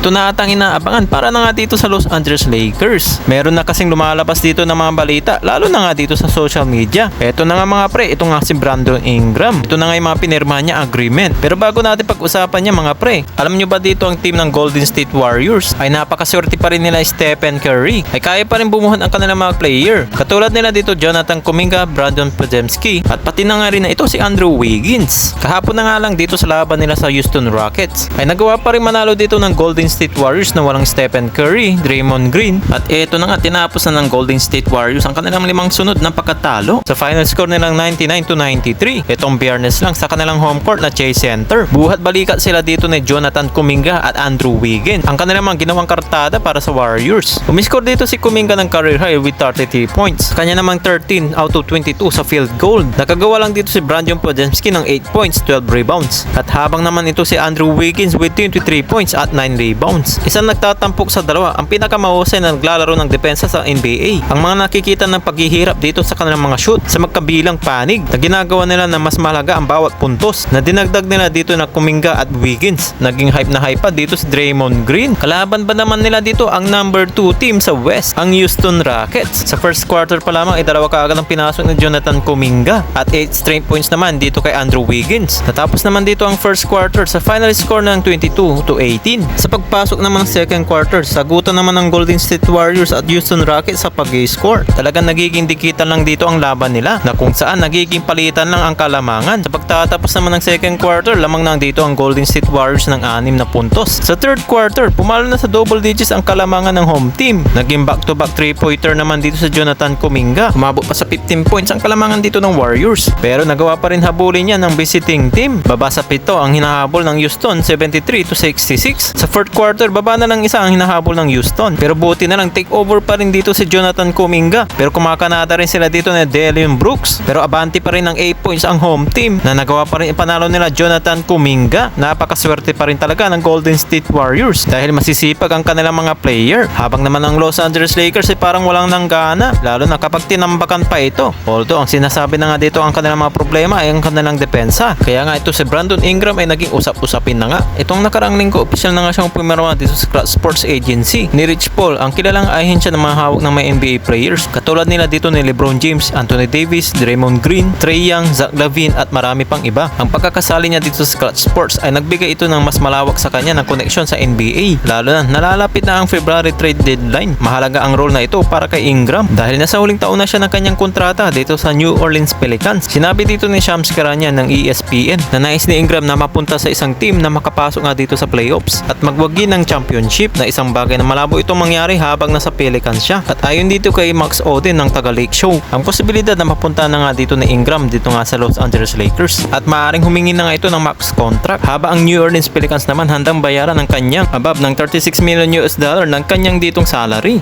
Ito na atang inaabangan para na nga dito sa Los Angeles Lakers. Meron na kasing lumalabas dito ng mga balita, lalo na nga dito sa social media. Ito na nga mga pre, ito nga si Brandon Ingram. Ito na nga yung mga pinirmahan niya agreement. Pero bago natin pag-usapan niya mga pre, alam nyo ba dito ang team ng Golden State Warriors ay napakaswerte pa rin nila Stephen Curry. Ay kaya pa rin bumuhat ang kanilang mga player. Katulad nila dito Jonathan Kuminga, Brandon Podziemski at pati na nga rin na ito si Andrew Wiggins. Kahapon na nga lang dito sa laban nila sa Houston Rockets ay nagawa pa rin manalo dito ng Golden State Warriors na walang Stephen Curry, Draymond Green at ito na nga tinapos na ng Golden State Warriors ang kanilang limang sunod na pagkatalo. Sa final score nilang 99-93. Itong Biyernes lang sa kanilang home court na Chase Center. Buhat balikat sila dito ni Jonathan Kuminga at Andrew Wiggins. Ang kanilang mga ginawang kartada para sa Warriors. Umiscore dito si Kuminga ng career high with 33 points. Kanya namang 13 out of 22 sa field goal. Nakagawa lang dito si Brandon Podziemski ng 8 points, 12 rebounds. At habang naman ito si Andrew Wiggins with 23 points at 9 rebounds. Isang nagtatampok sa dalawa ang pinakamahusay na naglalaro ng depensa sa NBA. Ang mga nakikita ng paghihirap dito sa kanilang mga shoot sa magkabilang panig na ginagawa nila na mas mahalaga ang bawat puntos na dinagdag nila dito na Kuminga at Wiggins. Naging hype na hype pa dito si Draymond Green. Kalaban ba naman nila dito ang number 2 team sa West, ang Houston Rockets. Sa first quarter pa lamang ay dalawa kaagad ang pinasok ni Jonathan Kuminga at 8 straight points naman dito kay Andrew Wiggins. Natapos naman dito ang first quarter sa final score ng 22-18. Sa pagpasok naman ng second quarter, sagutan naman ng Golden State Warriors at Houston Rockets sa pag-score. Talagang nagiging dikitan lang dito ang laban nila na kung saan nagiging palitan lang ang kalamangan. Sa pagtatapos naman ng second quarter, lamang na dito ang Golden State Warriors ng 6 na puntos. Sa third quarter, pumalo na sa double digits ang kalamangan ng home team. Naging back-to-back 3-pointer naman dito sa Jonathan Kuminga. Umabot pa sa 15 points ang kalamangan dito ng Warriors. Pero nagawa pa rin habulin niya ng visiting team. Baba sa 7 ang hinahabol ng Houston, 73-66. Sa fourth quarter, baba na ng isa ang hinahabol ng Houston. Pero buti na lang take over pa rin dito si Jonathan Kuminga. Pero kumakanada rin sila dito na Dillon Brooks. Pero abanti pa rin ng 8 points ang home team na nagawa pa rin ipanalo nila Jonathan Kuminga. Napakaswerte pa rin talaga ng Golden State Warriors dahil masisipag ang kanilang mga player. Habang naman ang Los Angeles Lakers ay parang walang nanggana, lalo na kapag tinambakan pa ito. Although ang sinasabi na nga dito ang kanilang mga problema ay ang kanilang depensa. Kaya nga ito si Brandon Ingram ay naging usap-usapin na nga. Itong nakaraang linggo, opisyal na nga siyang pumirma dito sa Clutch Sports Agency ni Rich Paul, ang kilalang ahensya ng mga hawak ng mga NBA players. Katulad nila dito ni LeBron James, Anthony Davis, Draymond Green, Trae Young, Zach LaVine at marami pang iba. Ang pagkakasali niya dito sa Clutch Sports ay nagbigay ito ng mas malawak sa kanya ng koneksyon sa NBA. Lalo na nalalapit na ang February trade deadline. Mahalaga ang role na ito para kay Ingram dahil nasa huling taon na siya ng kanyang kontrata dito sa New Orleans Pelicans. Sinabi dito ni Shams Charania ng ESPN na nais ni Ingram na mapunta sa isang team na makapasok nga dito sa playoffs at magwagi ng championship na isang bagay na malabo itong mangyari habang nasa Pelicans siya. At ayon dito kay Max Oden ng taga Lake Show, ang posibilidad na mapunta na nga dito ni Ingram dito nga sa Los Angeles Lakers at maaaring humingi na nga ito ng max contract habang ang New Orleans Pelicans naman handang bayaran ng kanyang above ng $36 million ng kanyang ditong salary.